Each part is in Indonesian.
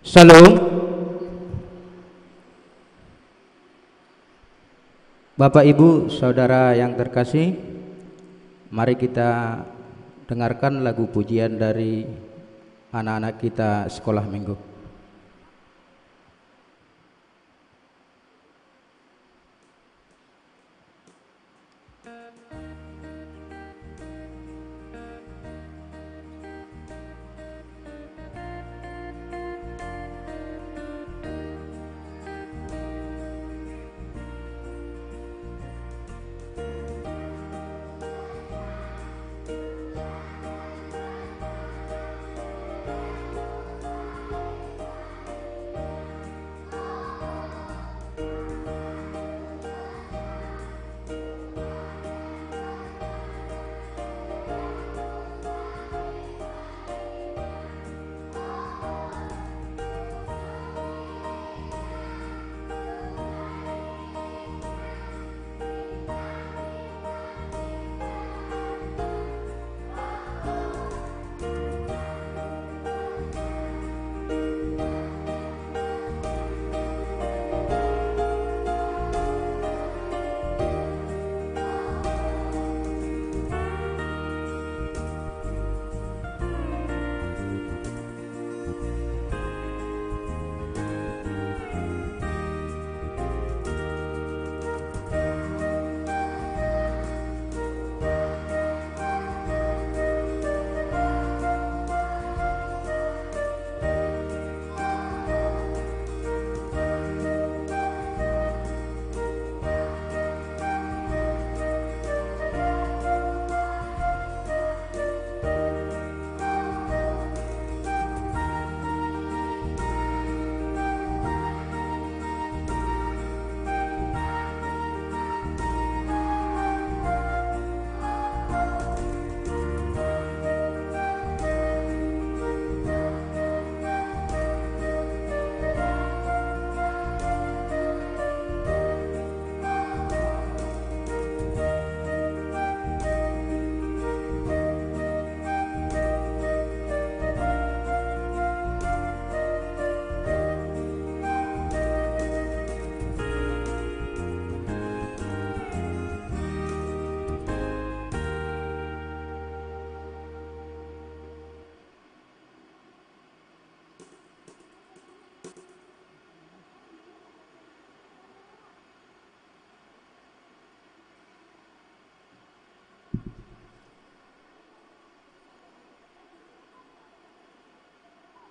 Shalom, Bapak Ibu Saudara yang terkasih, mari kita dengarkan lagu pujian dari anak-anak kita sekolah minggu.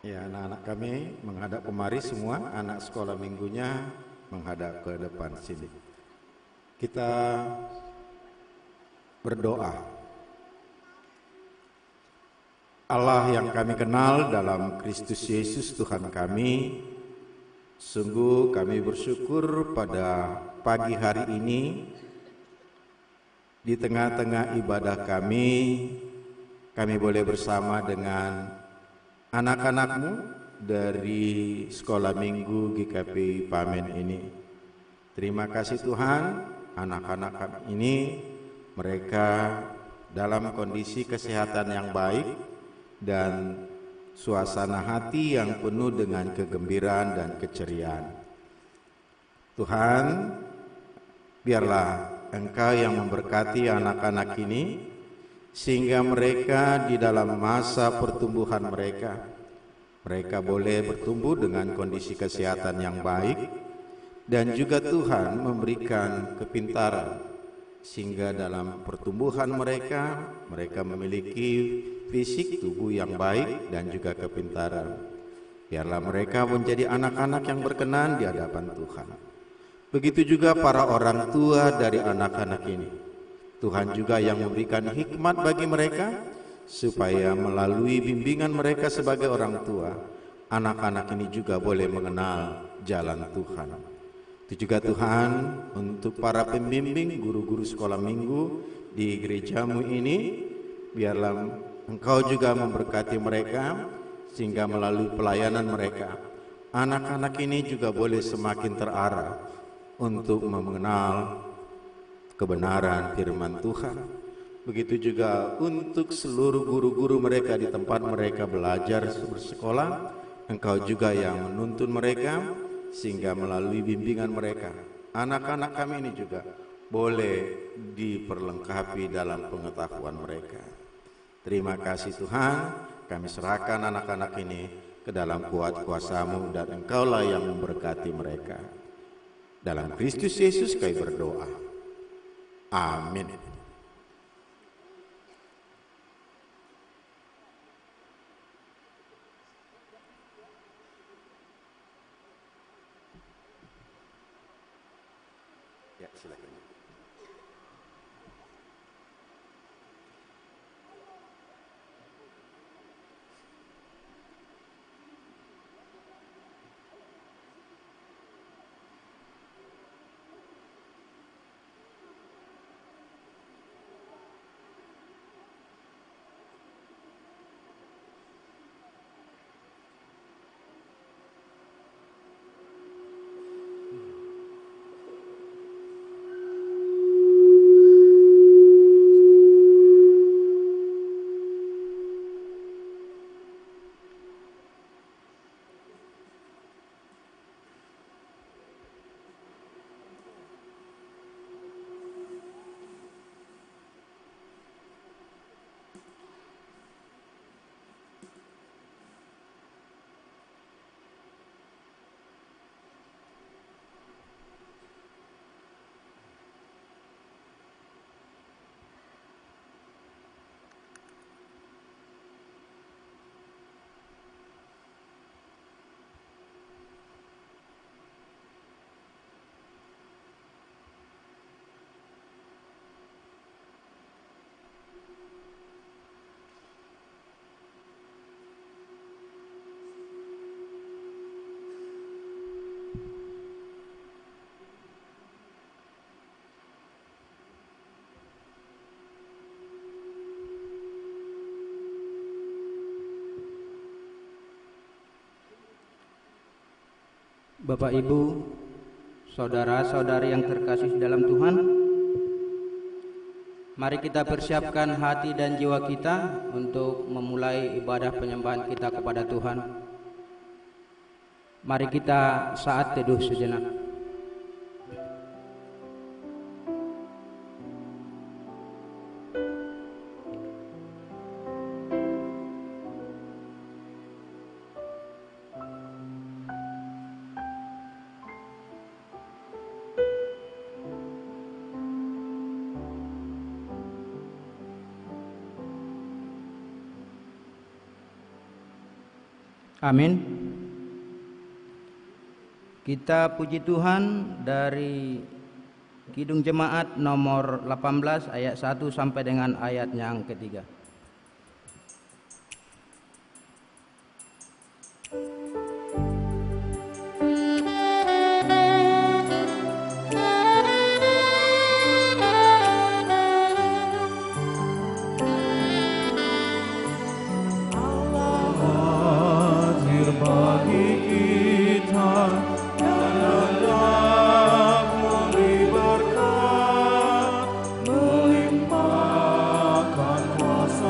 Ya, anak-anak kami menghadap kemari semua, anak sekolah minggunya menghadap ke depan sini. Kita berdoa. Allah yang kami kenal dalam Kristus Yesus Tuhan kami, sungguh kami bersyukur pada pagi hari ini di tengah-tengah ibadah kami boleh bersama dengan anak-anakmu dari sekolah minggu GKP Pamen ini. Terima kasih Tuhan, anak-anak kami ini mereka dalam kondisi kesehatan yang baik dan suasana hati yang penuh dengan kegembiraan dan keceriaan. Tuhan, biarlah Engkau yang memberkati anak-anak ini, sehingga mereka di dalam masa pertumbuhan mereka boleh bertumbuh dengan kondisi kesehatan yang baik, dan juga Tuhan memberikan kepintaran sehingga dalam pertumbuhan mereka memiliki fisik tubuh yang baik dan juga kepintaran. Biarlah mereka menjadi anak-anak yang berkenan di hadapan Tuhan. Begitu juga para orang tua dari anak-anak ini. Tuhan juga yang memberikan hikmat bagi mereka, supaya melalui bimbingan mereka sebagai orang tua, anak-anak ini juga boleh mengenal jalan Tuhan. Itu juga Tuhan untuk para pembimbing, guru-guru sekolah minggu di gerejamu ini, biarlah Engkau juga memberkati mereka, sehingga melalui pelayanan mereka, anak-anak ini juga boleh semakin terarah untuk mengenal kebenaran firman Tuhan. Begitu juga untuk seluruh guru-guru mereka di tempat mereka belajar bersekolah, Engkau juga yang menuntun mereka, sehingga melalui bimbingan mereka, anak-anak kami ini juga boleh diperlengkapi dalam pengetahuan mereka. Terima kasih Tuhan, kami serahkan anak-anak ini ke dalam kuat kuasa-Mu, dan Engkaulah yang memberkati mereka. Dalam Kristus Yesus kami berdoa. Amin. Ya, silakan. Bapak, Ibu, saudara-saudari yang terkasih dalam Tuhan, mari kita persiapkan hati dan jiwa kita untuk memulai ibadah penyembahan kita kepada Tuhan. Mari kita saat teduh sejenak. Amin. Kita puji Tuhan dari Kidung Jemaat nomor 18 ayat 1 sampai dengan ayat yang ketiga. Melimpahkan kuasa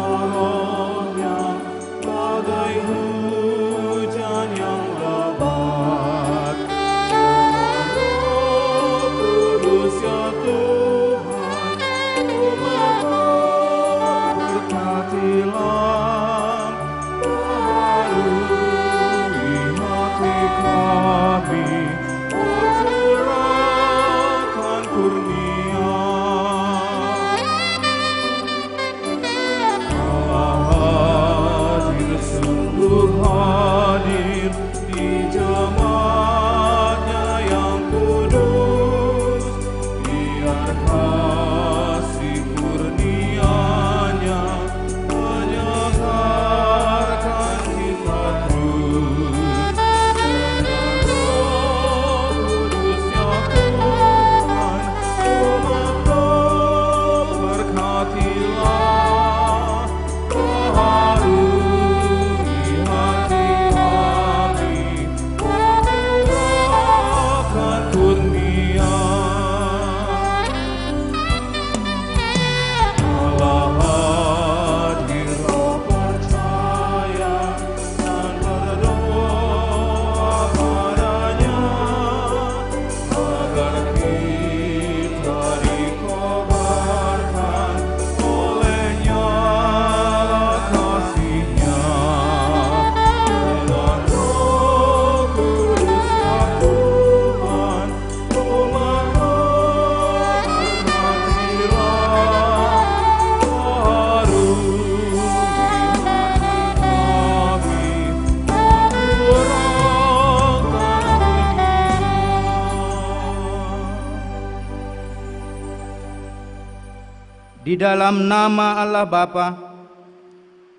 Di dalam nama Allah Bapa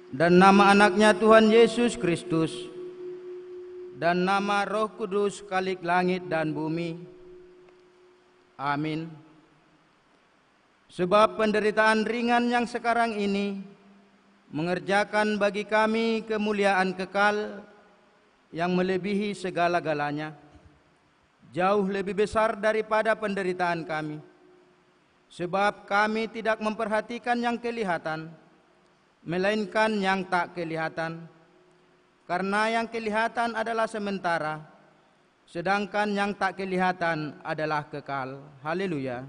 dan nama anaknya Tuhan Yesus Kristus dan nama Roh Kudus Khalik langit dan bumi. Amin. Sebab penderitaan ringan yang sekarang ini mengerjakan bagi kami kemuliaan kekal yang melebihi segala-galanya, jauh lebih besar daripada penderitaan kami. Sebab kami tidak memperhatikan yang kelihatan, melainkan yang tak kelihatan. Karena yang kelihatan adalah sementara, sedangkan yang tak kelihatan adalah kekal. Haleluya.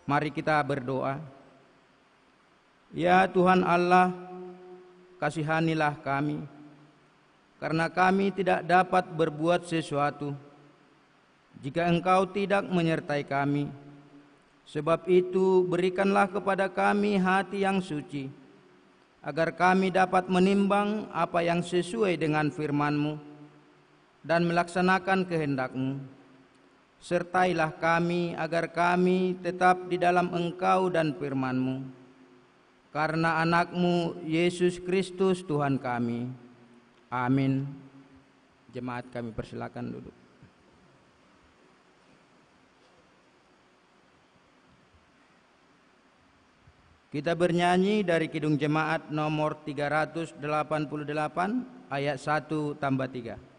Mari kita berdoa. Ya Tuhan Allah, kasihanilah kami, karena kami tidak dapat berbuat sesuatu jika Engkau tidak menyertai kami. Sebab itu berikanlah kepada kami hati yang suci, agar kami dapat menimbang apa yang sesuai dengan firman-Mu dan melaksanakan kehendak-Mu. Sertailah kami agar kami tetap di dalam Engkau dan firman-Mu. Karena anak-Mu Yesus Kristus Tuhan kami. Amin. Jemaat kami persilakan duduk. Kita bernyanyi dari Kidung Jemaat nomor 388 ayat 1 tambah 3.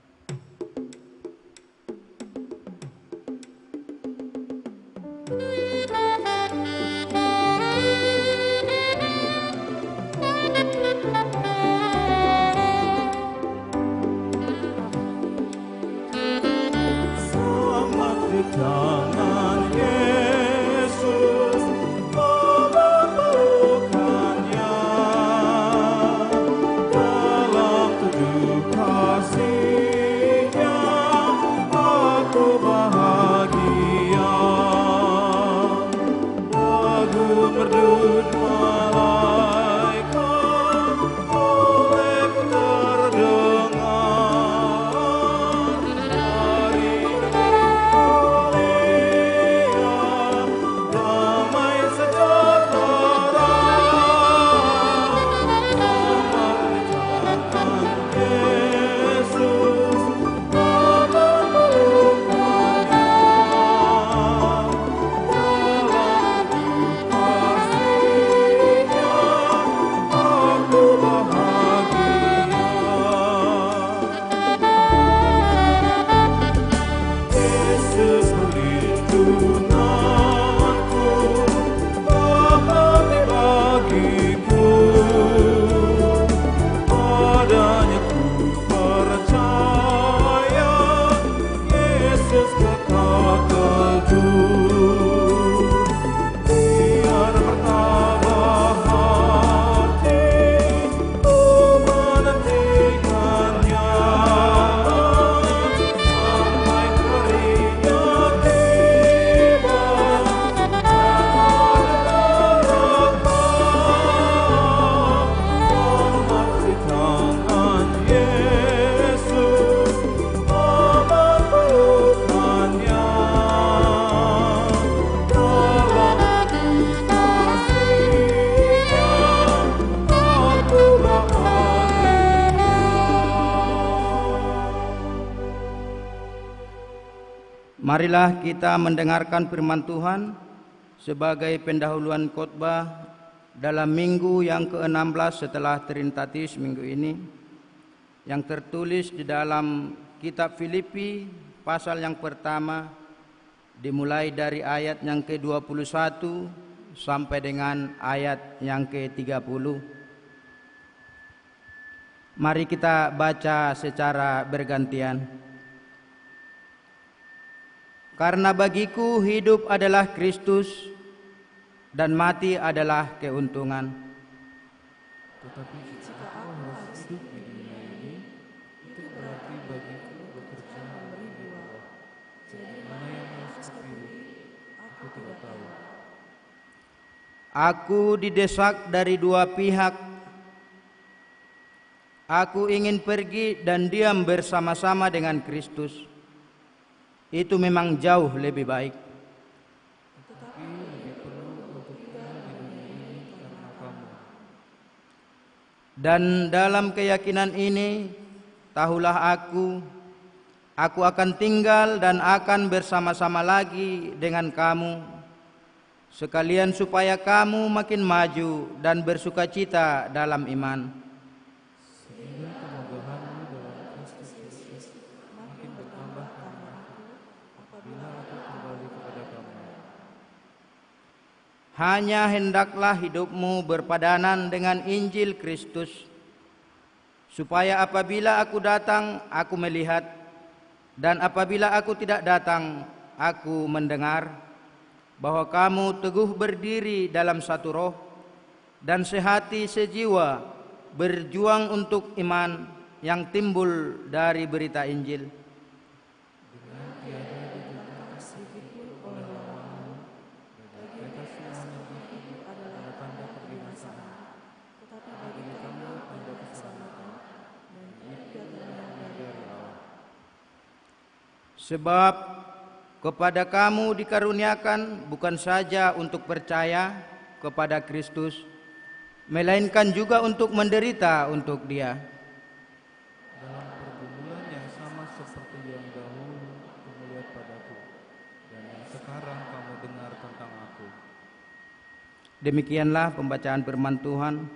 Marilah kita mendengarkan firman Tuhan sebagai pendahuluan khotbah dalam minggu yang ke-16 setelah Trinitatis minggu ini, yang tertulis di dalam kitab Filipi pasal yang pertama, dimulai dari ayat yang ke-21 sampai dengan ayat yang ke-30. Mari kita baca secara bergantian. Karena bagiku hidup adalah Kristus dan mati adalah keuntungan. Tetapi jika aku harus hidup di dunia ini, itu berarti bagiku bekerja memberi buah. Jadi mana Aku didesak dari dua pihak. Aku ingin pergi dan diam bersama-sama dengan Kristus. Itu memang jauh lebih baik. Tetapi lebih perlu untuk tinggal di dunia ini karena kamu. Dan dalam keyakinan ini, tahulah aku akan tinggal dan akan bersama-sama lagi dengan kamu, sekalian supaya kamu makin maju dan bersukacita dalam iman. Sehingga kemegahanmu dalam Kristus Yesus makin bertambah karena aku, apabila aku kembali kepada kamu. Hanya hendaklah hidupmu berpadanan dengan Injil Kristus, supaya apabila aku datang, aku melihat, dan apabila aku tidak datang, aku mendengar bahwa kamu teguh berdiri dalam satu roh dan sehati sejiwa berjuang untuk iman yang timbul dari berita Injil. Dengan tiada diduga sedikitpun oleh lawanmu, dan kekasihan yang itu adalah tanda kebinasaan, tetapi bagi kamu tanda keselamatan, dan itu datangnya dari Allah. Sebab kepada kamu dikaruniakan bukan saja untuk percaya kepada Kristus, melainkan juga untuk menderita untuk Dia. Dalam pergumulan yang sama seperti yang dahulu kamu lihat padaku, dan yang sekarang kamu dengar tentang aku. Demikianlah pembacaan firman Tuhan.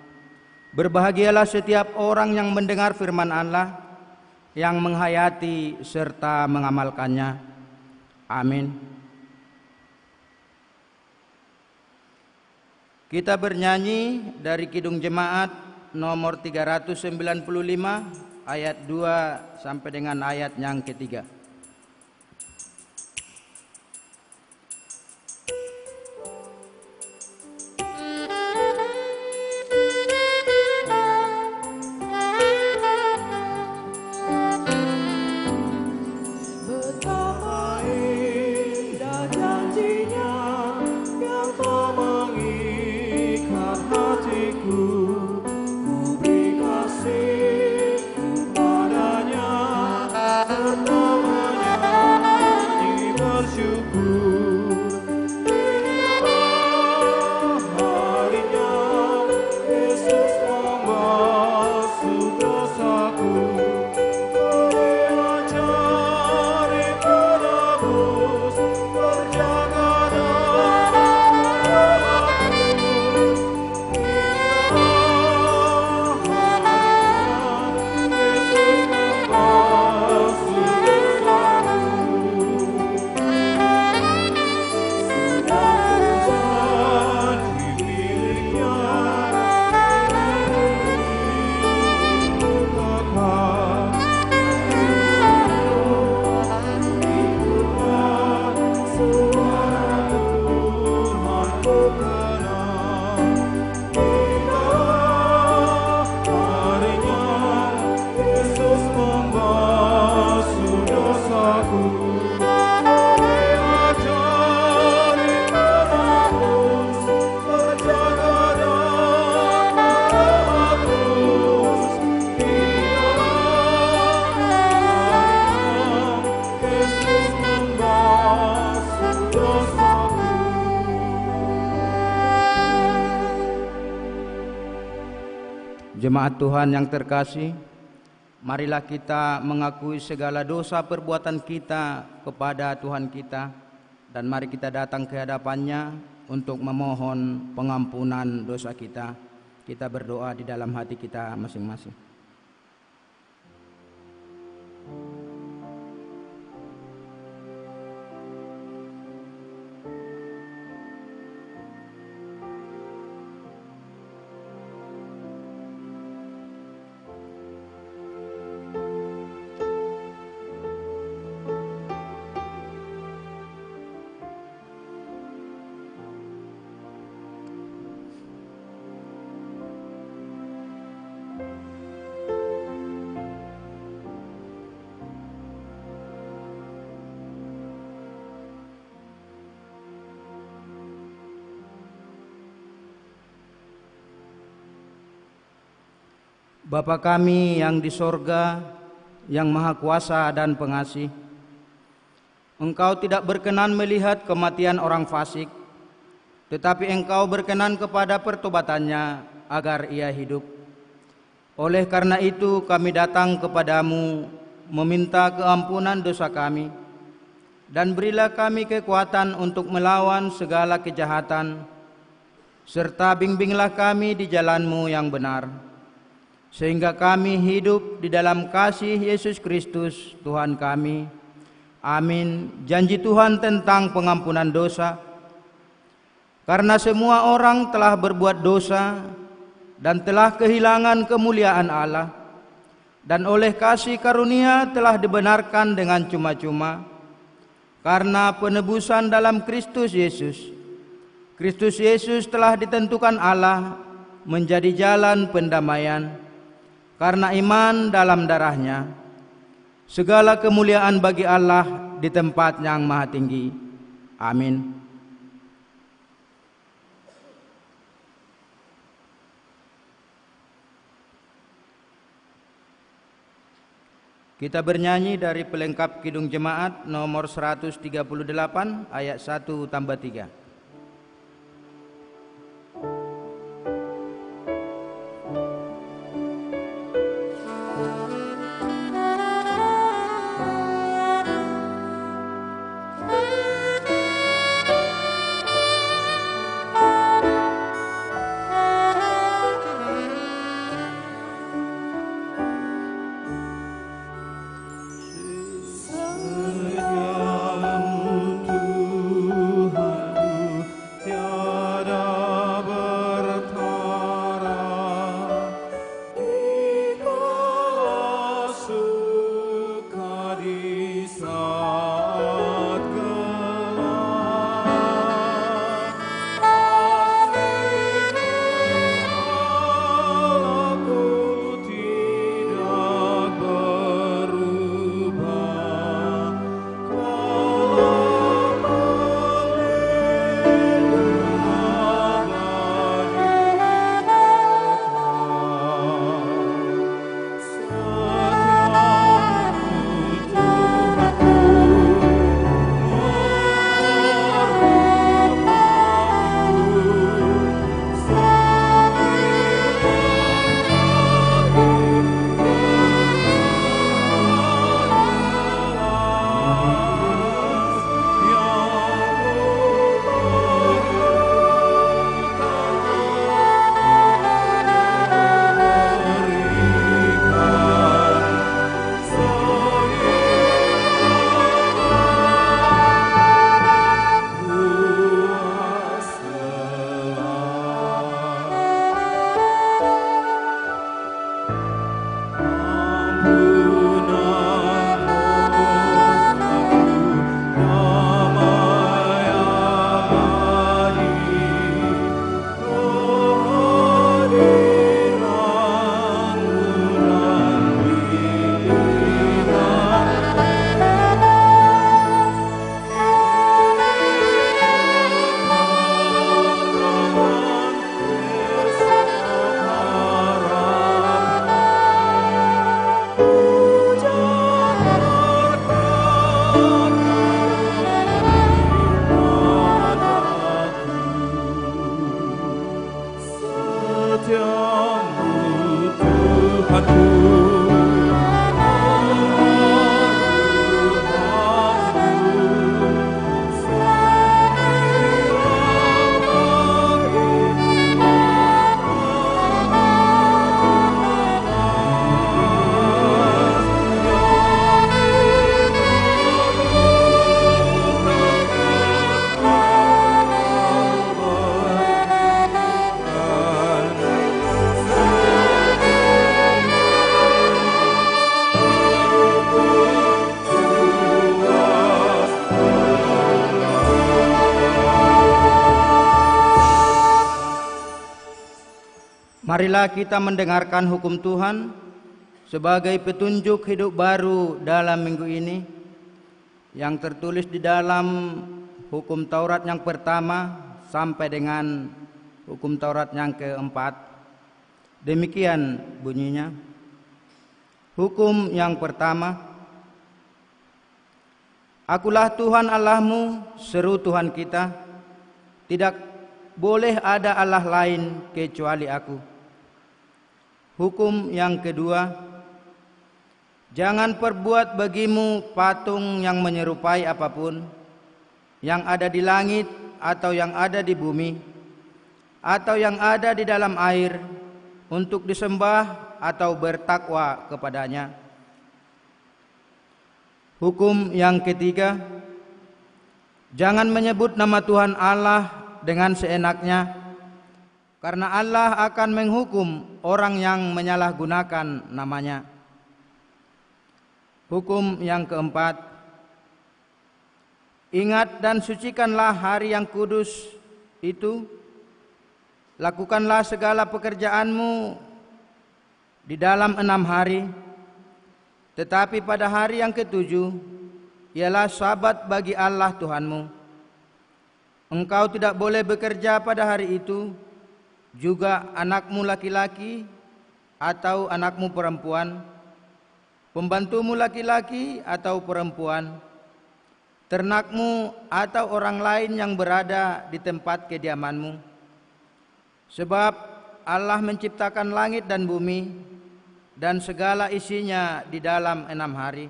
Berbahagialah setiap orang yang mendengar firman Allah, yang menghayati serta mengamalkannya. Amin. Kita bernyanyi dari Kidung Jemaat nomor 395 ayat 2 sampai dengan ayat yang ketiga. Betapa indah janjinya yang telah mengikat hatiku. Ku beri kasih padanya serta menyanyi bersyukur. Inilah harinya Yesus membasuh dosaku. Jemaat Tuhan yang terkasih, marilah kita mengakui segala dosa perbuatan kita kepada Tuhan kita, dan mari kita datang ke hadapannya untuk memohon pengampunan dosa kita. Kita berdoa di dalam hati kita masing-masing. Bapa kami yang di sorga, yang maha kuasa dan pengasih, Engkau tidak berkenan melihat kematian orang fasik, tetapi Engkau berkenan kepada pertobatannya agar ia hidup. Oleh karena itu kami datang kepadamu meminta keampunan dosa kami, dan berilah kami kekuatan untuk melawan segala kejahatan, serta bimbinglah kami di jalan-Mu yang benar, sehingga kami hidup di dalam kasih Yesus Kristus Tuhan kami. Amin. Janji Tuhan tentang pengampunan dosa. Karena semua orang telah berbuat dosa dan telah kehilangan kemuliaan Allah, dan oleh kasih karunia telah dibenarkan dengan cuma-cuma karena penebusan dalam Kristus Yesus. Kristus Yesus telah ditentukan Allah menjadi jalan pendamaian karena iman dalam darah-Nya. Segala kemuliaan bagi Allah di tempat yang maha tinggi. Amin. Kita bernyanyi dari pelengkap Kidung Jemaat nomor 138 ayat 1-3. Marilah kita mendengarkan hukum Tuhan sebagai petunjuk hidup baru dalam minggu ini yang tertulis di dalam hukum Taurat yang pertama sampai dengan hukum Taurat yang keempat. Demikian bunyinya. Hukum yang pertama, Akulah Tuhan Allahmu, seru Tuhan kita, tidak boleh ada Allah lain kecuali Aku. Hukum yang kedua, jangan perbuat bagimu patung yang menyerupai apapun yang ada di langit atau yang ada di bumi atau yang ada di dalam air untuk disembah atau bertakwa kepadanya. Hukum yang ketiga, jangan menyebut nama Tuhan Allah dengan seenaknya, karena Allah akan menghukum orang yang menyalahgunakan namanya. Hukum yang keempat, ingat dan sucikanlah hari yang kudus itu. Lakukanlah segala pekerjaanmu di dalam 6 hari, tetapi pada hari yang ketujuh ialah Sabat bagi Allah Tuhanmu. Engkau tidak boleh bekerja pada hari itu, juga anakmu laki-laki atau anakmu perempuan, pembantumu laki-laki atau perempuan, ternakmu atau orang lain yang berada di tempat kediamanmu. Sebab Allah menciptakan langit dan bumi dan segala isinya di dalam 6 hari.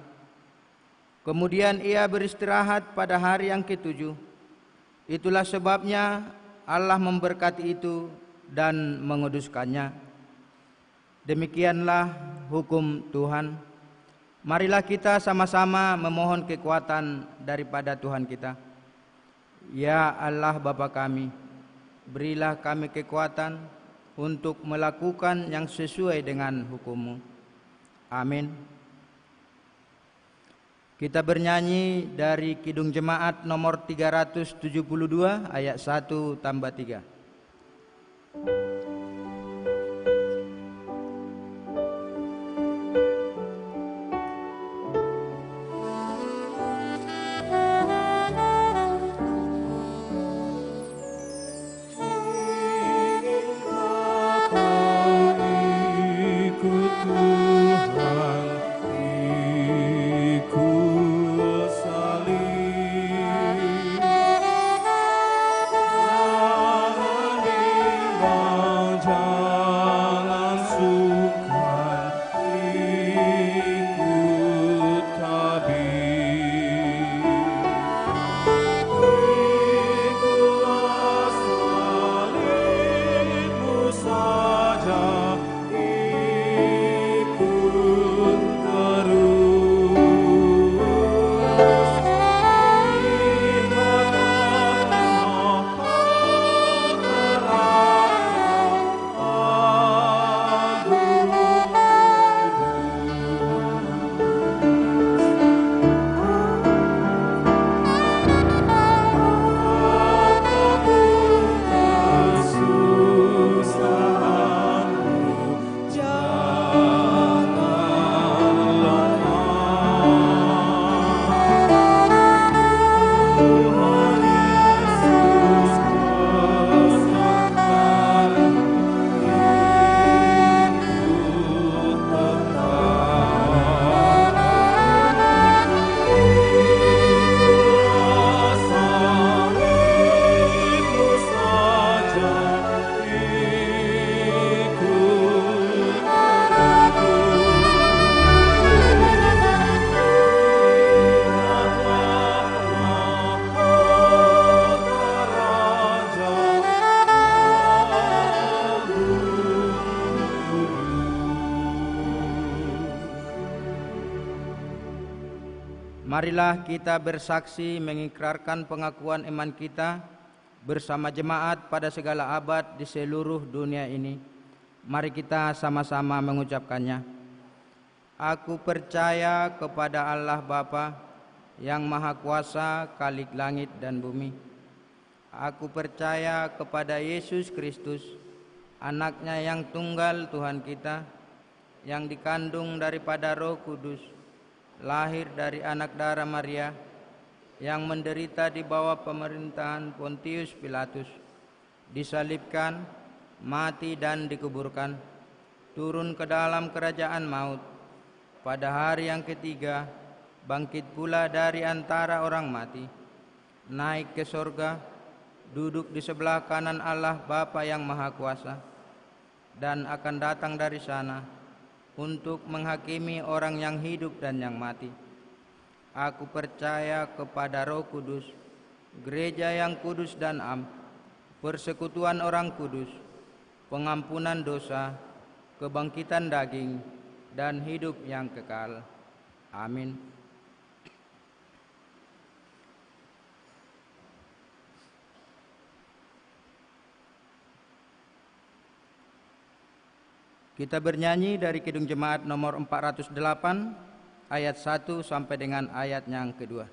Kemudian Ia beristirahat pada hari yang ketujuh. Itulah sebabnya Allah memberkati itu dan menguduskannya. Demikianlah hukum Tuhan. Marilah kita sama-sama memohon kekuatan daripada Tuhan kita. Ya Allah Bapa kami, berilah kami kekuatan untuk melakukan yang sesuai dengan hukum-Mu. Amin. Kita bernyanyi dari Kidung Jemaat nomor 372 ayat 1 tambah 3. Marilah kita bersaksi mengikrarkan pengakuan iman kita bersama jemaat pada segala abad di seluruh dunia ini. Mari kita sama-sama mengucapkannya. Aku percaya kepada Allah Bapa yang Maha Kuasa, Khalik langit dan bumi. Aku percaya kepada Yesus Kristus, Anaknya yang tunggal Tuhan kita, yang dikandung daripada Roh Kudus, lahir dari anak darah Maria, yang menderita di bawah pemerintahan Pontius Pilatus, disalibkan, mati dan dikuburkan, turun ke dalam kerajaan maut. Pada hari yang ketiga, bangkit pula dari antara orang mati, naik ke sorga, duduk di sebelah kanan Allah Bapa yang Maha Kuasa, dan akan datang dari sana untuk menghakimi orang yang hidup dan yang mati. Aku percaya kepada Roh Kudus, gereja yang kudus dan am, persekutuan orang kudus, pengampunan dosa, kebangkitan daging, dan hidup yang kekal. Amin. Kita bernyanyi dari Kidung Jemaat nomor 408, ayat 1 sampai dengan ayat yang kedua.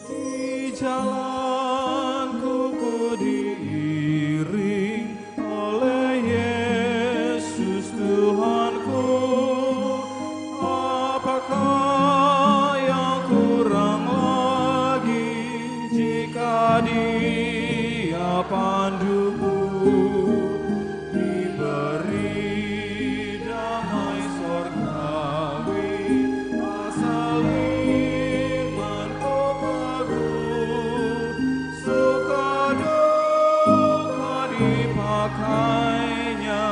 Di jalanku ku diiring oleh Yesus Tuhanku. Apakah yang kurang lagi jika Dia panduku? Diberi damai sorgawi, asal iman agung, suka duka dipakainya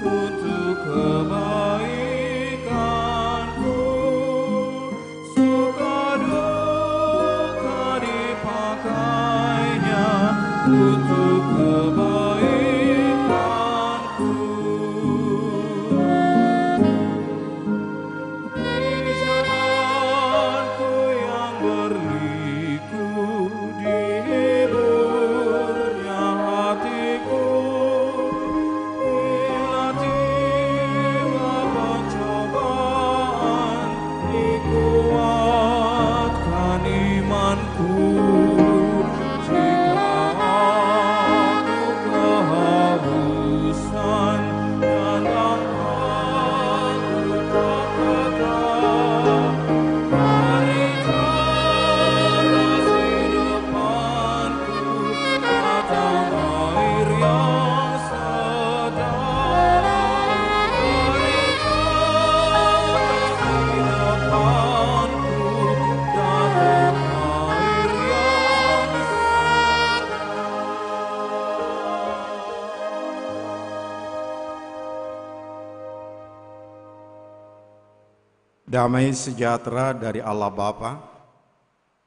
untuk kebaikanku. Suka duka dipakainya untuk kebaikanku. Di jalanku yang berliku, dihiburnya hatiku. Bila tiba pencobaan, dikuatkan imanku. Jika aku kehausan dan lapar tak kekal, berikanlah hidupanku batang air yang segar. Berikanlah hidupanku batang air yang segar. Damai sejahtera dari Allah Bapa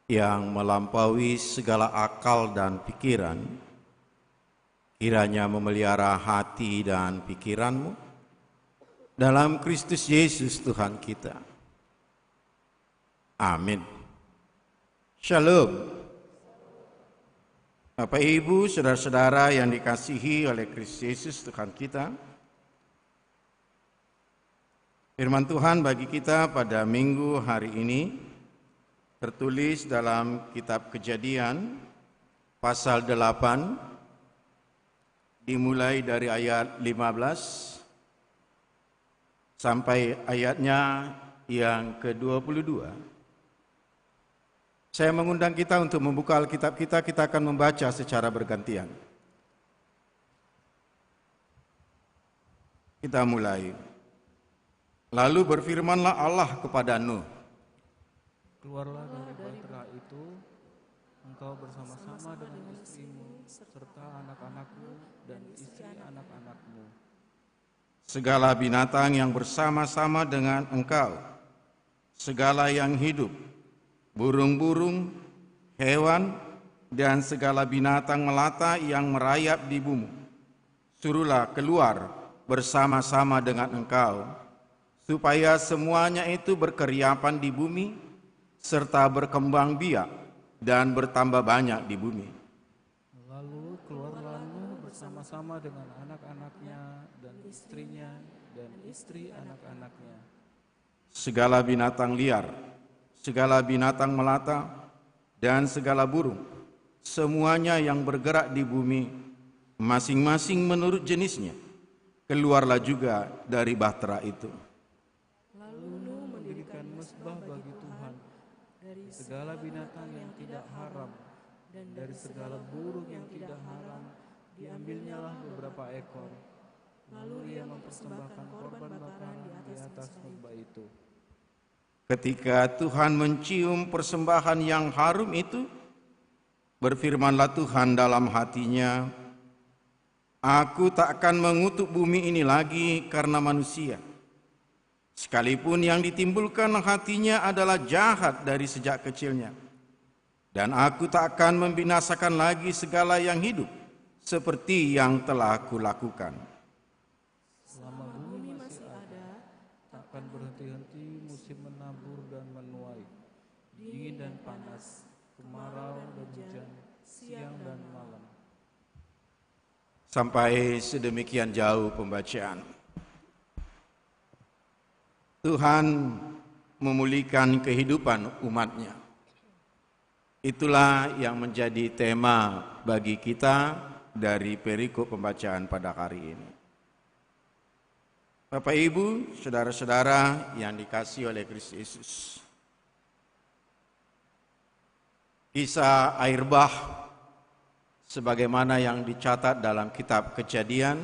yang melampaui segala akal dan pikiran, kiranya memelihara hati dan pikiranmu dalam Kristus Yesus Tuhan kita. Amin. Shalom. Bapak Ibu, saudara-saudara yang dikasihi oleh Kristus Yesus Tuhan kita, firman Tuhan bagi kita pada minggu hari ini tertulis dalam kitab Kejadian pasal 8 dimulai dari ayat 15 sampai ayatnya yang ke-22. Saya mengundang kita untuk membuka Alkitab kita akan membaca secara bergantian. Kita mulai. Lalu berfirmanlah Allah kepada Nuh, Keluarlah dari bahtera itu, engkau bersama-sama dengan istrimu, serta anak-anakmu dan istri anak-anakmu. segala binatang yang bersama-sama dengan engkau, segala yang hidup, burung-burung, hewan, dan segala binatang melata yang merayap di bumi, suruhlah keluar bersama-sama dengan engkau, supaya semuanya itu berkeriapan di bumi, serta berkembang biak dan bertambah banyak di bumi. Lalu keluarlah Nuh bersama-sama dengan anak-anaknya dan istrinya dan istri anak-anaknya. Segala binatang liar, segala binatang melata, dan segala burung, semuanya yang bergerak di bumi, masing-masing menurut jenisnya, keluarlah juga dari bahtera itu. Lalu Nuh mendirikan mesbah bagi Tuhan dari segala binatang yang tidak haram dan dari segala burung yang tidak haram diambilnyalah beberapa ekor. Lalu ia mempersembahkan korban bakaran di atas mesbah itu. Ketika Tuhan mencium persembahan yang harum itu, berfirmanlah Tuhan dalam hatinya, "Aku tak akan mengutuk bumi ini lagi karena manusia. Sekalipun yang ditimbulkan hatinya adalah jahat dari sejak kecilnya. Dan aku tak akan membinasakan lagi segala yang hidup seperti yang telah aku lakukan." Selama bumi masih ada, tak akan berhenti-henti musim menabur dan menuai, dingin dan panas, kemarau dan hujan, siang dan malam. Sampai sedemikian jauh pembacaan. Tuhan memulihkan kehidupan umatnya. Itulah yang menjadi tema bagi kita dari perikop pembacaan pada hari ini. Bapak Ibu, saudara-saudara yang dikasihi oleh Kristus Yesus. Kisah air bah sebagaimana yang dicatat dalam kitab Kejadian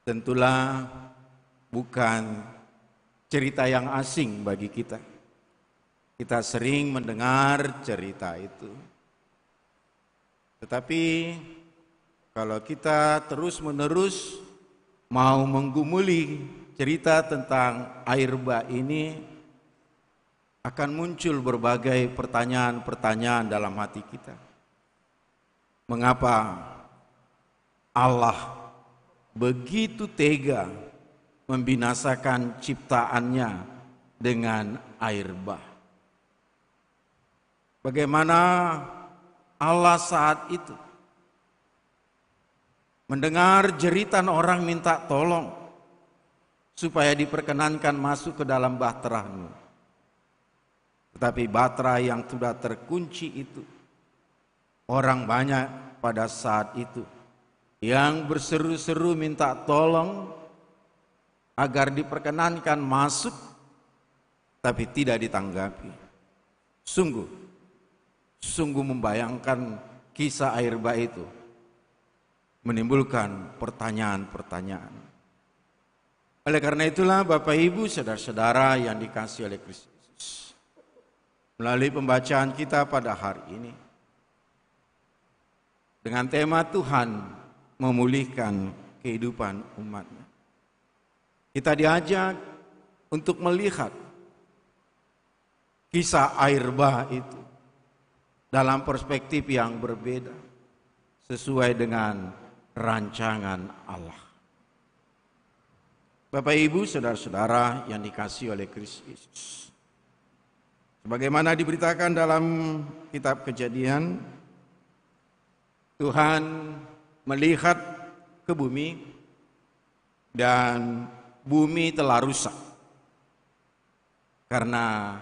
tentulah bukan cerita yang asing bagi kita. Kita sering mendengar cerita itu. Tetapi kalau kita terus-menerus mau menggumuli cerita tentang air bah ini, akan muncul berbagai pertanyaan-pertanyaan dalam hati kita. Mengapa Allah begitu tega membinasakan ciptaannya dengan air bah? Bagaimana Allah saat itu mendengar jeritan orang minta tolong supaya diperkenankan masuk ke dalam bahtera Nuh. Tetapi bahtera yang sudah terkunci itu, orang banyak pada saat itu yang berseru-seru minta tolong agar diperkenankan masuk, tapi tidak ditanggapi. Sungguh membayangkan kisah air bah itu, menimbulkan pertanyaan-pertanyaan. Oleh karena itulah Bapak Ibu, saudara-saudara yang dikasihi oleh Kristus Yesus, melalui pembacaan kita pada hari ini, dengan tema Tuhan memulihkan kehidupan umatnya, kita diajak untuk melihat kisah air bah itu dalam perspektif yang berbeda, sesuai dengan rancangan Allah. Bapak Ibu, saudara-saudara yang dikasihi oleh Kristus Yesus, sebagaimana diberitakan dalam kitab Kejadian, Tuhan melihat ke bumi dan bumi telah rusak karena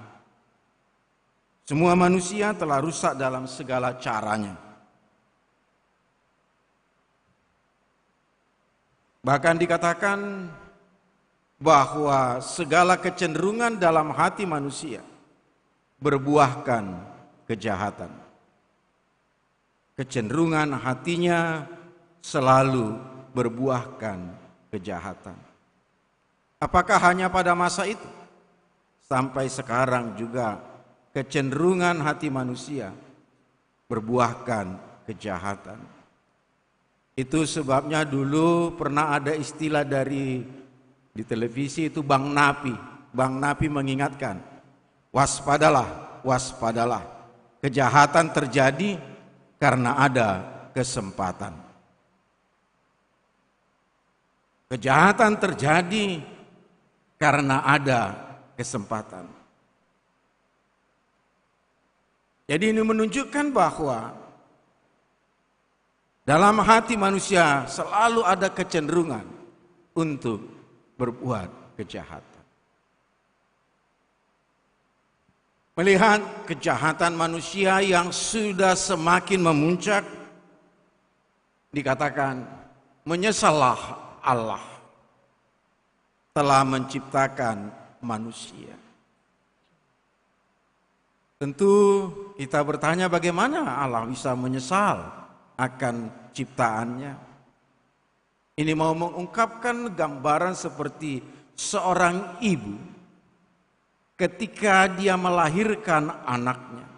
semua manusia telah rusak dalam segala caranya. Bahkan dikatakan bahwa segala kecenderungan dalam hati manusia berbuahkan kejahatan. Kecenderungan hatinya selalu berbuahkan kejahatan. Apakah hanya pada masa itu? Sampai sekarang juga kecenderungan hati manusia berbuahkan kejahatan. Itu sebabnya dulu pernah ada istilah di televisi itu Bang Napi. Bang Napi mengingatkan, waspadalah, waspadalah. Kejahatan terjadi karena ada kesempatan. Kejahatan terjadi karena ada kesempatan. Jadi ini menunjukkan bahwa dalam hati manusia selalu ada kecenderungan untuk berbuat kejahatan. Melihat kejahatan manusia yang sudah semakin memuncak, dikatakan menyesallah Allah telah menciptakan manusia. Tentu kita bertanya bagaimana Allah bisa menyesal akan ciptaannya. Ini mau mengungkapkan gambaran seperti seorang ibu ketika dia melahirkan anaknya.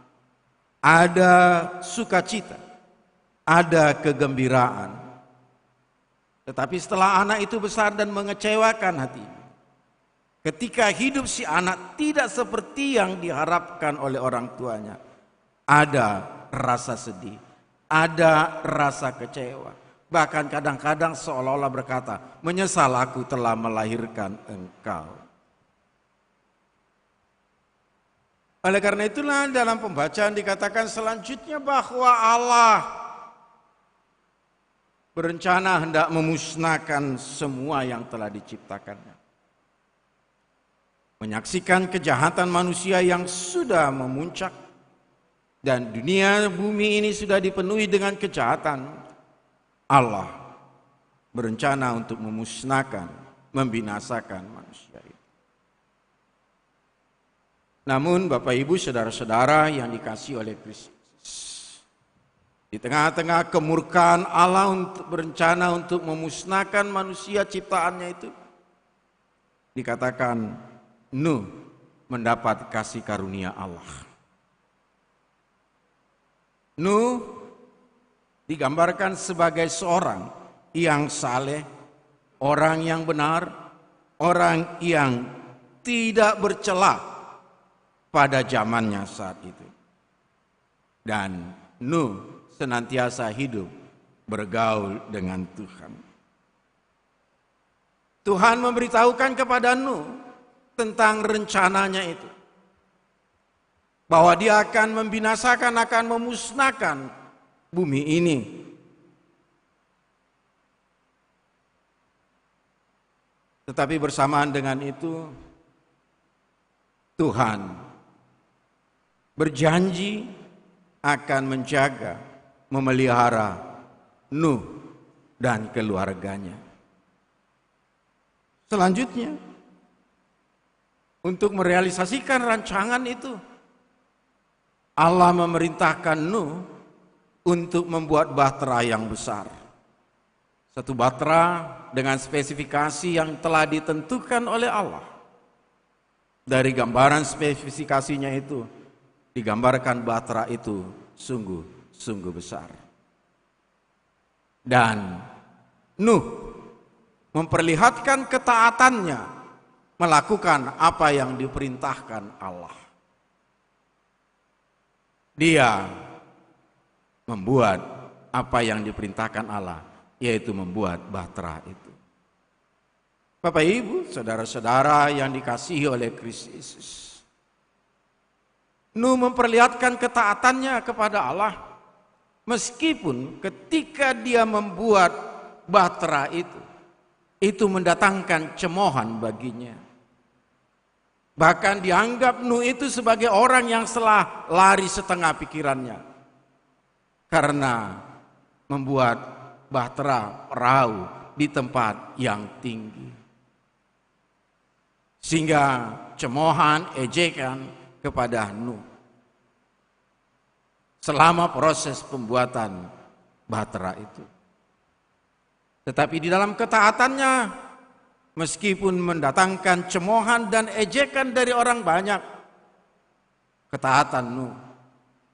Ada sukacita, ada kegembiraan. Tetapi setelah anak itu besar dan mengecewakan hati, ketika hidup si anak tidak seperti yang diharapkan oleh orang tuanya, ada rasa sedih, ada rasa kecewa. Bahkan kadang-kadang seolah-olah berkata, menyesal aku telah melahirkan engkau. Oleh karena itulah dalam pembacaan dikatakan selanjutnya bahwa Allah berencana hendak memusnahkan semua yang telah diciptakannya. Menyaksikan kejahatan manusia yang sudah memuncak dan dunia bumi ini sudah dipenuhi dengan kejahatan, Allah berencana untuk memusnahkan, membinasakan manusia itu. Namun Bapak Ibu saudara-saudara yang dikasihi oleh Kristus, di tengah-tengah kemurkaan Allah untuk berencana untuk memusnahkan manusia ciptaannya itu, dikatakan Nuh mendapat kasih karunia Allah. Nuh digambarkan sebagai seorang yang saleh, orang yang benar, orang yang tidak bercela pada zamannya saat itu. Dan Nuh senantiasa hidup bergaul dengan Tuhan. Tuhan memberitahukan kepada Nuh tentang rencananya itu, bahwa dia akan membinasakan, akan memusnahkan bumi ini. Tetapi bersamaan dengan itu, Tuhan berjanji akan menjaga, memelihara Nuh dan keluarganya. Selanjutnya, untuk merealisasikan rancangan itu, Allah memerintahkan Nuh untuk membuat bahtera yang besar. Satu bahtera dengan spesifikasi yang telah ditentukan oleh Allah. Dari gambaran spesifikasinya itu, digambarkan bahtera itu sungguh besar. Dan Nuh memperlihatkan ketaatannya melakukan apa yang diperintahkan Allah. Dia membuat apa yang diperintahkan Allah, yaitu membuat bahtera itu. Bapak Ibu, saudara-saudara yang dikasihi oleh Kristus Yesus, Nuh memperlihatkan ketaatannya kepada Allah, meskipun ketika dia membuat bahtera itu mendatangkan cemoohan baginya. Bahkan dianggap Nuh itu sebagai orang yang telah lari setengah pikirannya, karena membuat bahtera perahu di tempat yang tinggi. Sehingga cemoohan, ejekan kepada Nuh selama proses pembuatan bahtera itu. Tetapi di dalam ketaatannya, meskipun mendatangkan cemoohan dan ejekan dari orang banyak, ketaatan Nuh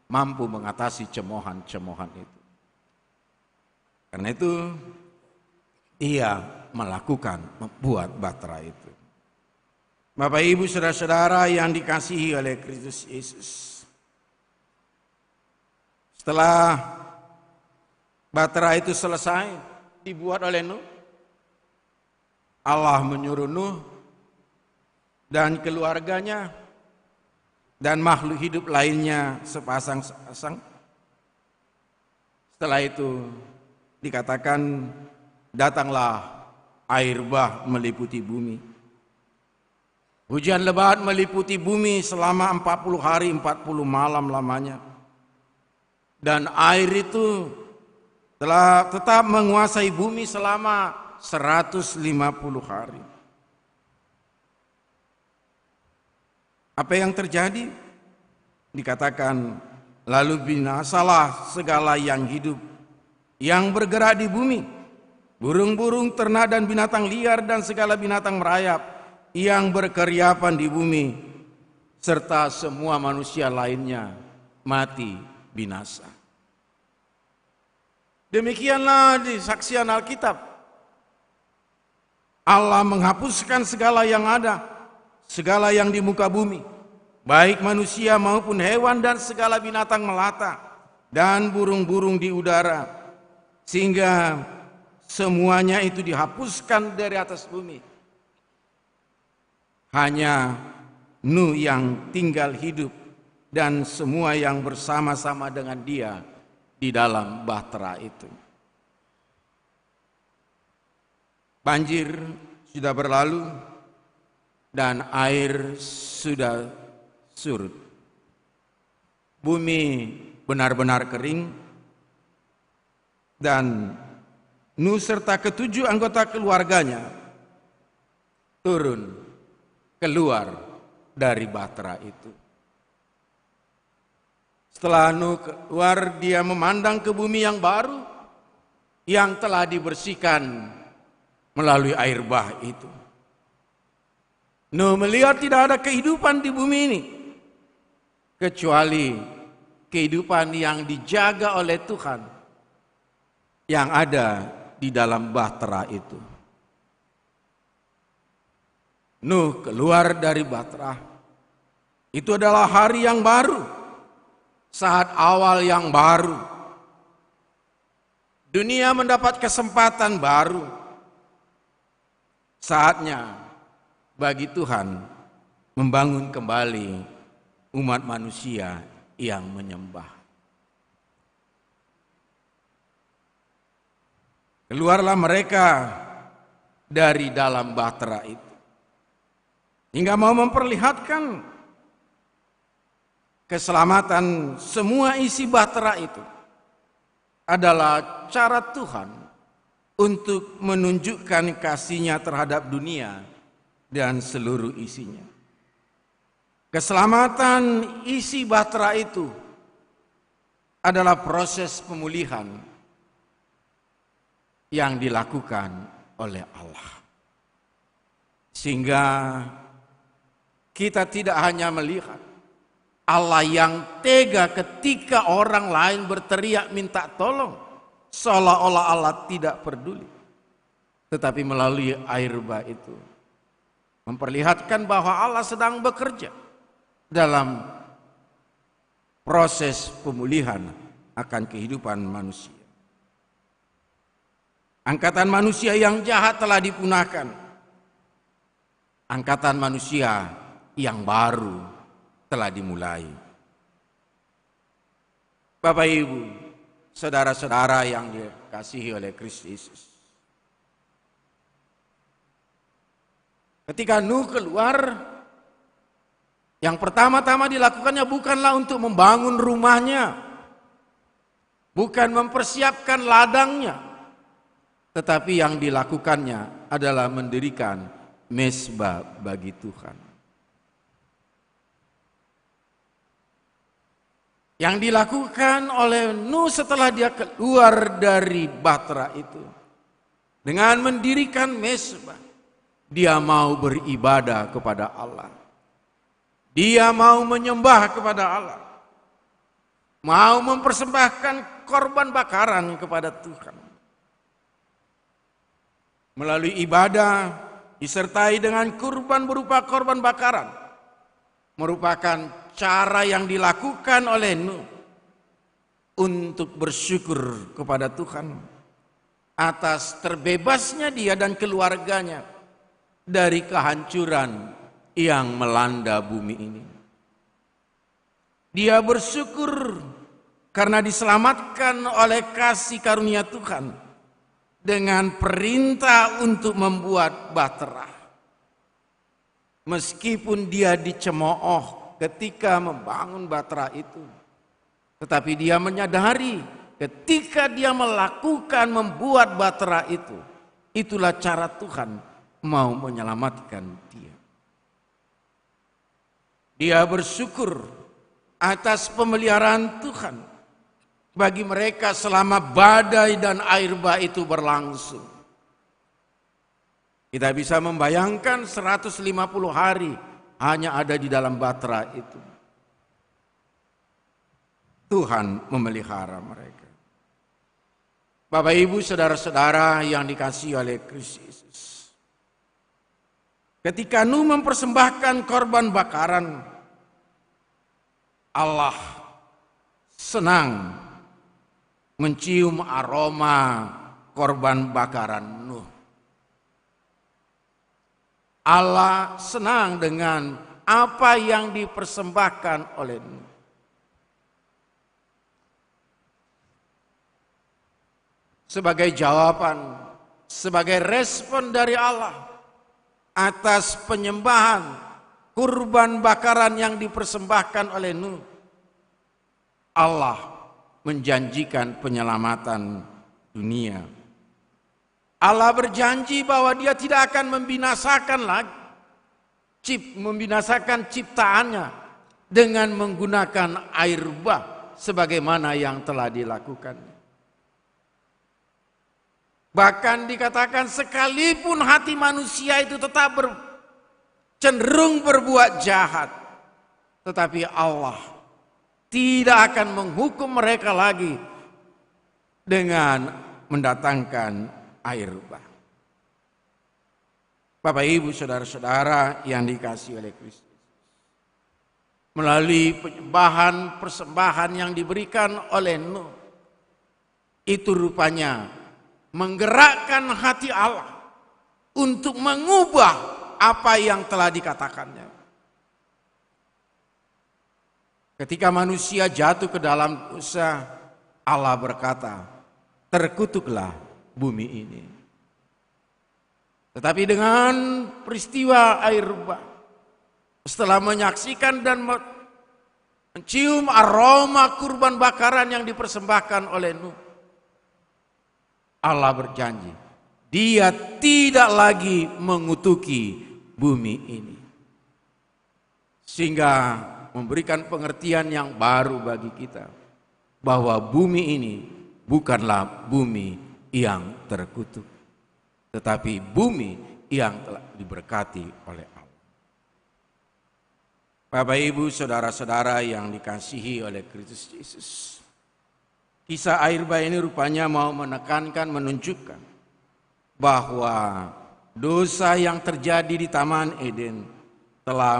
mampu mengatasi cemoohan-cemoohan itu. Karena itu ia membuat bahtera itu. Bapak Ibu saudara-saudara yang dikasihi oleh Kristus Yesus, setelah bahtera itu selesai dibuat oleh Nuh, Allah menyuruh Nuh dan keluarganya dan makhluk hidup lainnya sepasang-sepasang. Setelah itu dikatakan datanglah air bah meliputi bumi. Hujan lebat meliputi bumi selama 40 hari 40 malam lamanya. Dan air itu telah tetap menguasai bumi selama 150 hari. Apa yang terjadi? Dikatakan, lalu binasalah segala yang hidup, yang bergerak di bumi, burung-burung, ternak dan binatang liar dan segala binatang merayap yang berkeriapan di bumi, serta semua manusia lainnya mati binasa. Demikianlah di saksian Alkitab. Allah menghapuskan segala yang ada, segala yang di muka bumi, baik manusia maupun hewan dan segala binatang melata dan burung-burung di udara, sehingga semuanya itu dihapuskan dari atas bumi. Hanya Nuh yang tinggal hidup dan semua yang bersama-sama dengan dia di dalam bahtera itu. Banjir sudah berlalu dan air sudah surut. Bumi benar-benar kering dan Nuh serta ketujuh anggota keluarganya turun keluar dari bahtera itu. Setelah Nuh keluar, dia memandang ke bumi yang baru yang telah dibersihkan melalui air bah itu. Nuh melihat tidak ada kehidupan di bumi ini kecuali kehidupan yang dijaga oleh Tuhan yang ada di dalam bahtera itu. Nuh keluar dari bahtera. Itu adalah hari yang baru, saat awal yang baru. Dunia mendapat kesempatan baru. Saatnya bagi Tuhan membangun kembali umat manusia yang menyembah. Keluarlah mereka dari dalam bahtera itu, hingga mau memperlihatkan keselamatan semua isi bahtera itu adalah cara Tuhan untuk menunjukkan kasih-Nya terhadap dunia dan seluruh isinya. Keselamatan isi bahtera itu adalah proses pemulihan yang dilakukan oleh Allah. Sehingga kita tidak hanya melihat Allah yang tega ketika orang lain berteriak minta tolong, seolah-olah Allah tidak peduli. Tetapi melalui air bah itu memperlihatkan bahwa Allah sedang bekerja dalam proses pemulihan akan kehidupan manusia. Angkatan manusia yang jahat telah dipunahkan. Angkatan manusia yang baru telah dimulai. Bapak Ibu, saudara-saudara yang dikasihi oleh Kristus Yesus. Ketika Nuh keluar, yang pertama-tama dilakukannya bukanlah untuk membangun rumahnya, bukan mempersiapkan ladangnya, tetapi yang dilakukannya adalah mendirikan mezbah bagi Tuhan. Yang dilakukan oleh Nuh setelah dia keluar dari bahtera itu, dengan mendirikan mezbah, dia mau beribadah kepada Allah. Dia mau menyembah kepada Allah. Mau mempersembahkan korban bakaran kepada Tuhan. Melalui ibadah disertai dengan kurban berupa korban bakaran, merupakan cara yang dilakukan oleh Nuh untuk bersyukur kepada Tuhan atas terbebasnya dia dan keluarganya dari kehancuran yang melanda bumi ini. Dia bersyukur karena diselamatkan oleh kasih karunia Tuhan dengan perintah untuk membuat bahtera. Meskipun dia dicemooh ketika membangun bahtera itu, tetapi dia menyadari ketika dia melakukan membuat bahtera itu, Itulah cara Tuhan mau menyelamatkan dia. Dia bersyukur atas pemeliharaan Tuhan bagi mereka selama badai dan air bah itu berlangsung. Kita bisa membayangkan 150 hari hanya ada di dalam batra itu. Tuhan memelihara mereka. Bapak Ibu saudara-saudara yang dikasihi oleh Kristus Yesus. Ketika Nuh mempersembahkan korban bakaran, Allah senang mencium aroma korban bakaran Nuh. Allah senang dengan apa yang dipersembahkan oleh Nuh. Sebagai jawaban, sebagai respon dari Allah atas penyembahan kurban bakaran yang dipersembahkan oleh Nuh, Allah menjanjikan penyelamatan dunia. Allah berjanji bahwa dia tidak akan membinasakan lagi, membinasakan ciptaannya dengan menggunakan air bah sebagaimana yang telah dilakukan. Bahkan dikatakan sekalipun hati manusia itu tetap cenderung berbuat jahat, tetapi Allah tidak akan menghukum mereka lagi dengan mendatangkan air bah. Bapak Ibu saudara-saudara yang dikasihi oleh Kristus, melalui persembahan yang diberikan oleh Nuh, itu rupanya menggerakkan hati Allah untuk mengubah apa yang telah dikatakannya. Ketika manusia jatuh ke dalam dosa, Allah berkata, terkutuklah bumi ini. Tetapi dengan peristiwa air bah, setelah menyaksikan dan mencium aroma kurban bakaran yang dipersembahkan oleh Nuh, Allah berjanji, dia tidak lagi mengutuki bumi ini. Sehingga memberikan pengertian yang baru bagi kita, bahwa bumi ini bukanlah bumi yang terkutuk, tetapi bumi yang telah diberkati oleh Allah. Bapak Ibu saudara-saudara yang dikasihi oleh Kristus Yesus, kisah air bah ini rupanya mau menekankan, menunjukkan bahwa dosa yang terjadi di Taman Eden telah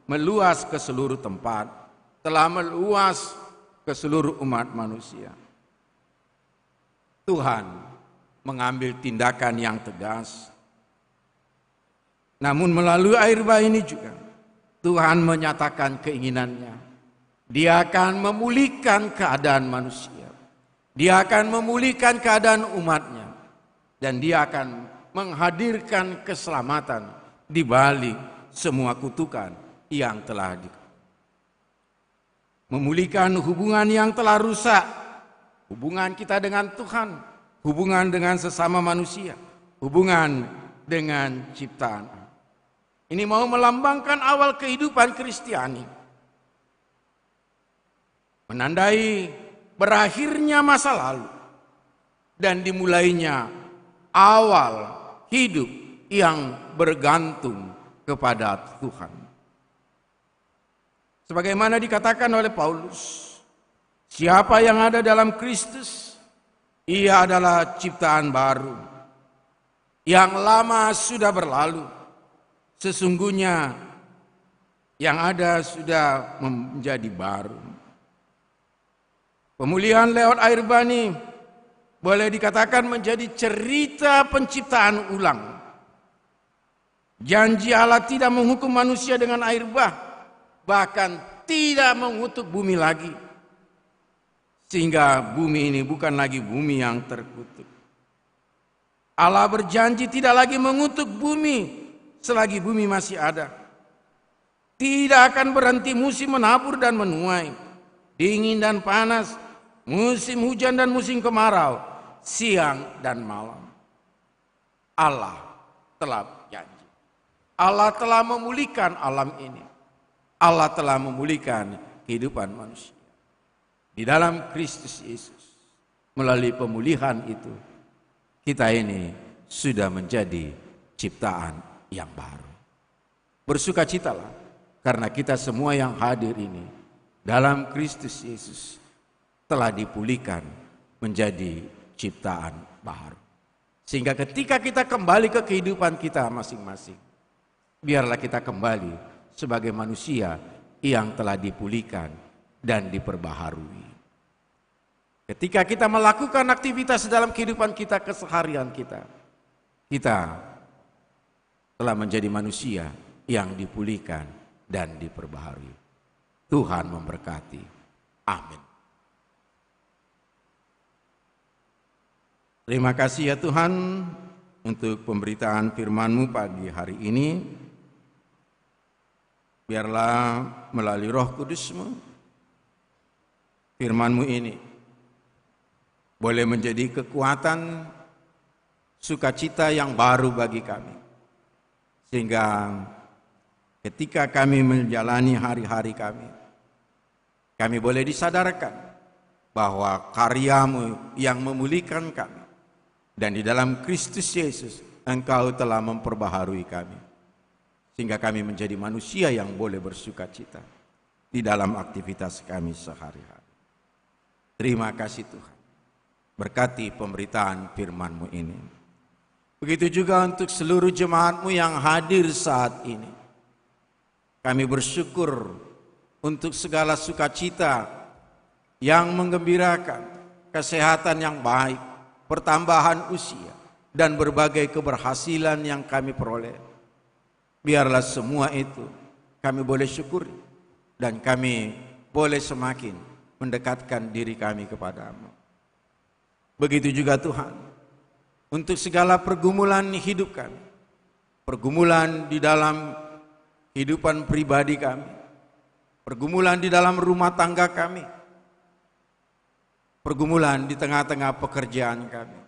meluas ke seluruh tempat, telah meluas ke seluruh umat manusia. Tuhan mengambil tindakan yang tegas. Namun melalui air bah ini juga Tuhan menyatakan keinginannya. Dia akan memulihkan keadaan manusia. Dia akan memulihkan keadaan umatnya. Dan dia akan menghadirkan keselamatan di balik semua kutukan yang telah memulihkan hubungan yang telah rusak. Hubungan kita dengan Tuhan, hubungan dengan sesama manusia, hubungan dengan ciptaan. Ini mau melambangkan awal kehidupan Kristiani. Menandai berakhirnya masa lalu dan dimulainya awal hidup yang bergantung kepada Tuhan. Sebagaimana dikatakan oleh Paulus, siapa yang ada dalam Kristus, ia adalah ciptaan baru. Yang lama sudah berlalu, sesungguhnya yang ada sudah menjadi baru. Pemulihan lewat air bah ini boleh dikatakan menjadi cerita penciptaan ulang. Janji Allah tidak menghukum manusia dengan air bah, bahkan tidak mengutuk bumi lagi. Sehingga bumi ini bukan lagi bumi yang terkutuk. Allah berjanji tidak lagi mengutuk bumi selagi bumi masih ada. Tidak akan berhenti musim menabur dan menuai, dingin dan panas, musim hujan dan musim kemarau, siang dan malam. Allah telah janji. Allah telah memulihkan alam ini. Allah telah memulihkan kehidupan manusia. Di dalam Kristus Yesus, melalui pemulihan itu, kita ini sudah menjadi ciptaan yang baru. Bersukacitalah karena kita semua yang hadir ini dalam Kristus Yesus telah dipulihkan menjadi ciptaan baru. Sehingga ketika kita kembali ke kehidupan kita masing-masing, biarlah kita kembali sebagai manusia yang telah dipulihkan dan diperbaharui. Ketika kita melakukan aktivitas dalam kehidupan kita, keseharian kita telah menjadi manusia yang dipulihkan dan diperbaharui. Tuhan memberkati. Amin. Terima kasih ya Tuhan untuk pemberitaan firman-Mu pagi hari ini. Biarlah melalui Roh Kudus-Mu, firman-Mu ini boleh menjadi kekuatan sukacita yang baru bagi kami. Sehingga ketika kami menjalani hari-hari kami boleh disadarkan bahwa karya-Mu yang memulihkan kami. Dan di dalam Kristus Yesus, Engkau telah memperbaharui kami. Sehingga kami menjadi manusia yang boleh bersukacita di dalam aktivitas kami sehari-hari. Terima kasih Tuhan. Berkati pemberitaan firman-Mu ini. Begitu juga untuk seluruh jemaat-Mu yang hadir saat ini. Kami bersyukur untuk segala sukacita yang menggembirakan, kesehatan yang baik, pertambahan usia, dan berbagai keberhasilan yang kami peroleh. Biarlah semua itu kami boleh syukuri dan kami boleh semakin mendekatkan diri kami kepadamu. Begitu juga Tuhan, untuk segala pergumulan hidup kami, pergumulan di dalam kehidupan pribadi kami, pergumulan di dalam rumah tangga kami, pergumulan di tengah-tengah pekerjaan kami,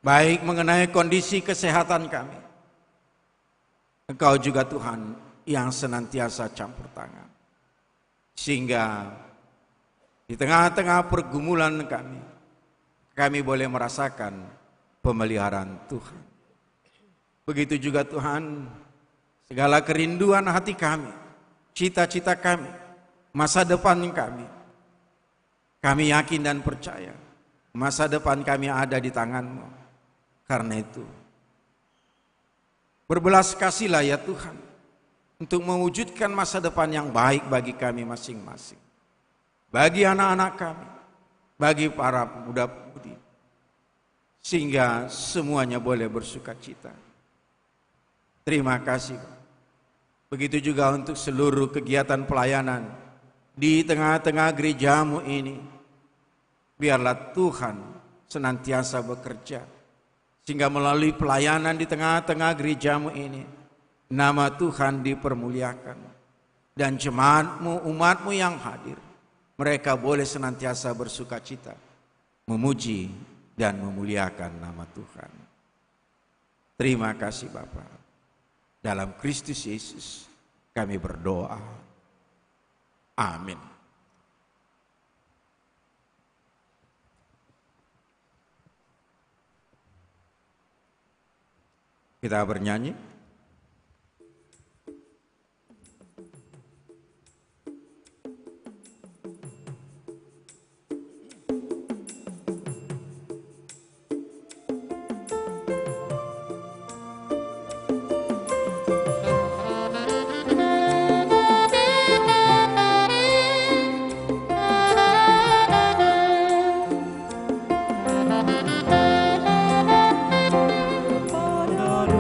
baik mengenai kondisi kesehatan kami. Engkau juga Tuhan yang senantiasa campur tangan. Sehingga di tengah-tengah pergumulan kami boleh merasakan pemeliharaan Tuhan. Begitu juga Tuhan, segala kerinduan hati kami, cita-cita kami, masa depan kami yakin dan percaya masa depan kami ada di tangan-Mu. Karena itu, berbelas kasihlah ya Tuhan untuk mewujudkan masa depan yang baik bagi kami masing-masing. Bagi anak-anak kami, bagi para pemuda-pemudi. Sehingga semuanya boleh bersukacita. Terima kasih. Begitu juga untuk seluruh kegiatan pelayanan di tengah-tengah gereja-Mu ini. Biarlah Tuhan senantiasa bekerja. Sehingga melalui pelayanan di tengah-tengah gereja-Mu ini, nama Tuhan dipermuliakan. Dan jemaat-Mu, umat-Mu yang hadir, mereka boleh senantiasa bersukacita, memuji dan memuliakan nama Tuhan. Terima kasih Bapa. Dalam Kristus Yesus kami berdoa. Amin. Kita bernyanyi. Pada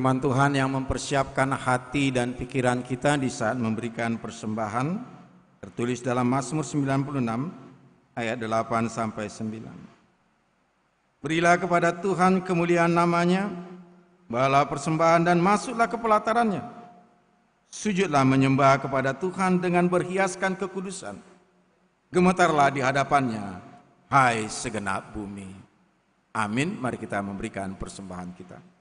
firman Tuhan yang mempersiapkan hati dan pikiran kita di saat memberikan persembahan tertulis dalam Mazmur 96 ayat 8 sampai 9. Berilah kepada Tuhan kemuliaan namanya, bawalah persembahan dan masuklah ke pelatarannya. Sujudlah menyembah kepada Tuhan dengan berhiaskan kekudusan. Gemetarlah di hadapannya, hai segenap bumi. Amin. Mari kita memberikan persembahan kita.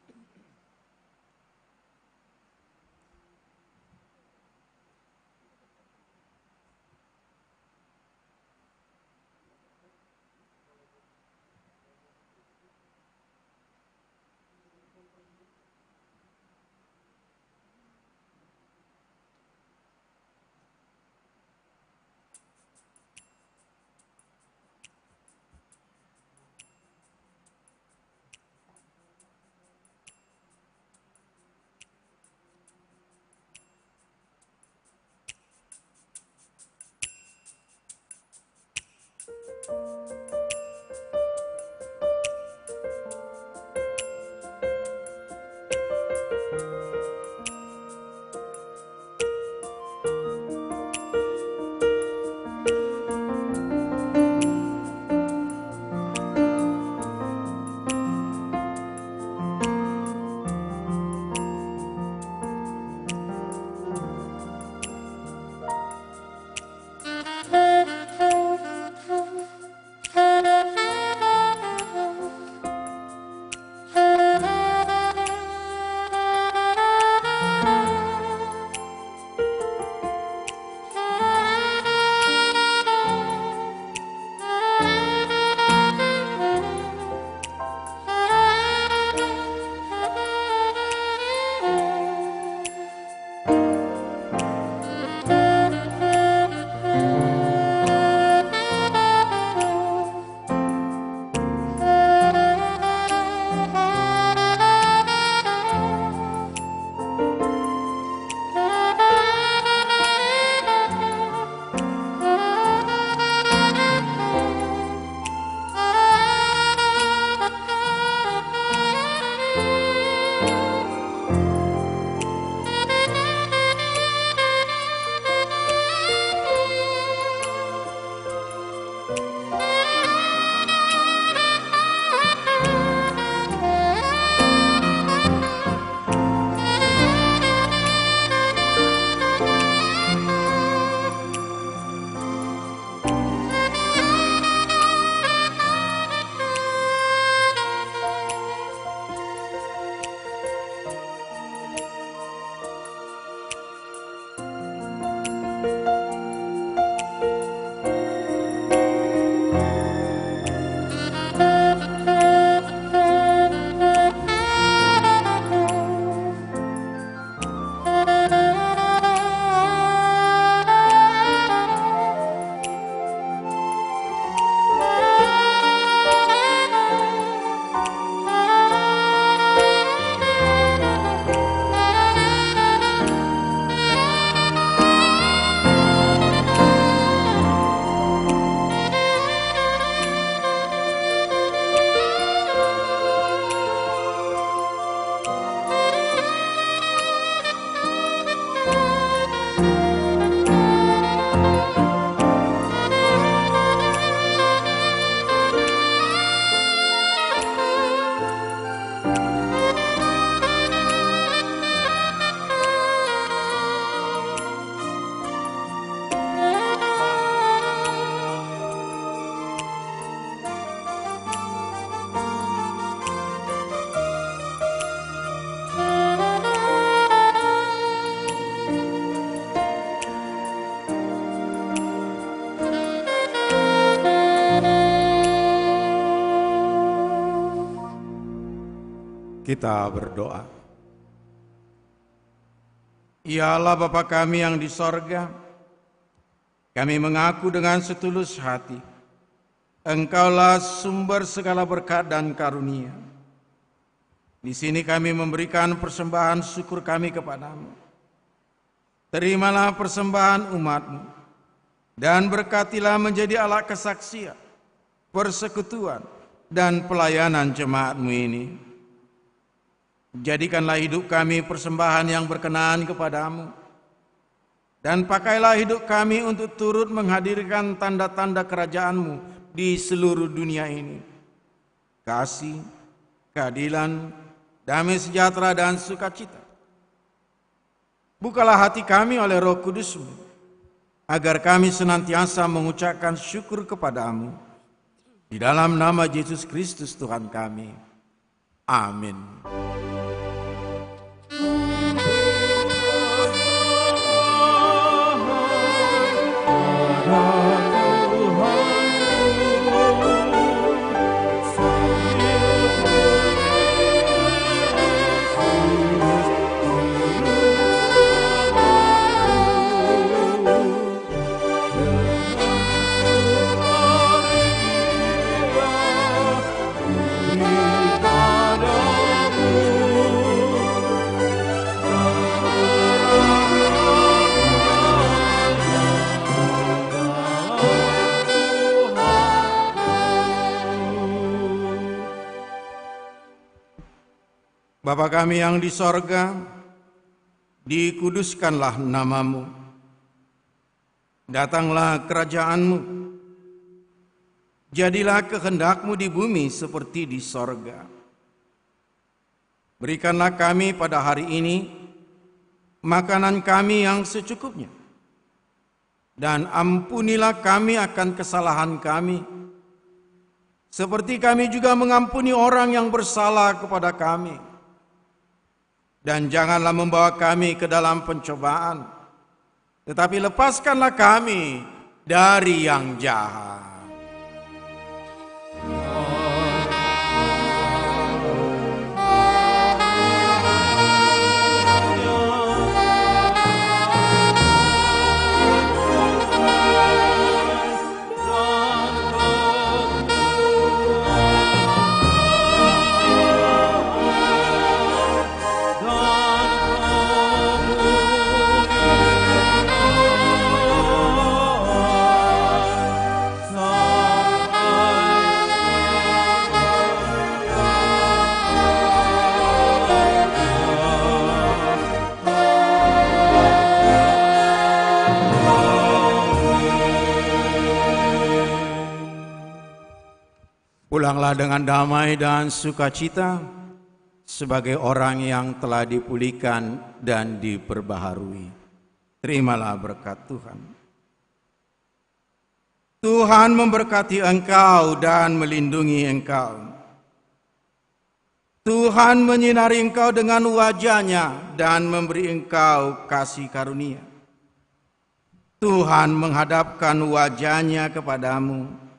Kita berdoa. Ya Allah Bapa kami yang di sorga, kami mengaku dengan setulus hati, Engkaulah sumber segala berkat dan karunia. Di sini kami memberikan persembahan syukur kami kepadamu. Terimalah persembahan umat-Mu, dan berkatilah menjadi alat kesaksian, persekutuan, dan pelayanan jemaat-Mu ini. Jadikanlah hidup kami persembahan yang berkenan kepadamu, dan pakailah hidup kami untuk turut menghadirkan tanda-tanda kerajaan-Mu di seluruh dunia ini. Kasih, keadilan, damai sejahtera dan sukacita. Bukalah hati kami oleh Roh Kudus-Mu, agar kami senantiasa mengucapkan syukur kepadamu. Di dalam nama Yesus Kristus Tuhan kami. Amin. Bapa kami yang di sorga, dikuduskanlah namamu. Datanglah kerajaan-Mu. Jadilah kehendak-Mu di bumi seperti di sorga. Berikanlah kami pada hari ini makanan kami yang secukupnya. Dan ampunilah kami akan kesalahan kami, seperti kami juga mengampuni orang yang bersalah kepada kami. Dan janganlah membawa kami ke dalam pencobaan, tetapi lepaskanlah kami dari yang jahat. Pulanglah dengan damai dan sukacita sebagai orang yang telah dipulihkan dan diperbaharui. Terimalah berkat Tuhan. Tuhan memberkati engkau dan melindungi engkau. Tuhan menyinari engkau dengan wajah-Nya dan memberi engkau kasih karunia. Tuhan menghadapkan wajah-Nya kepadamu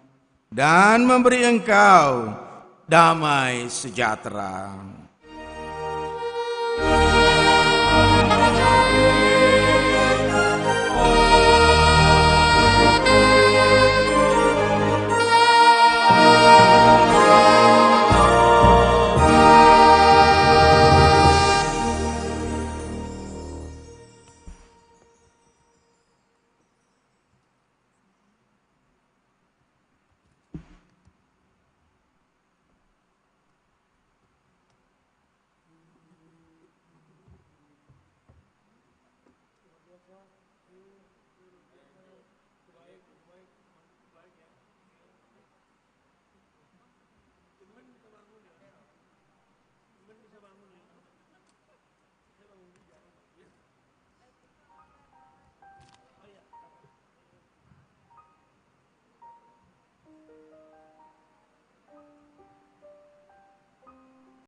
dan memberi engkau damai sejahtera.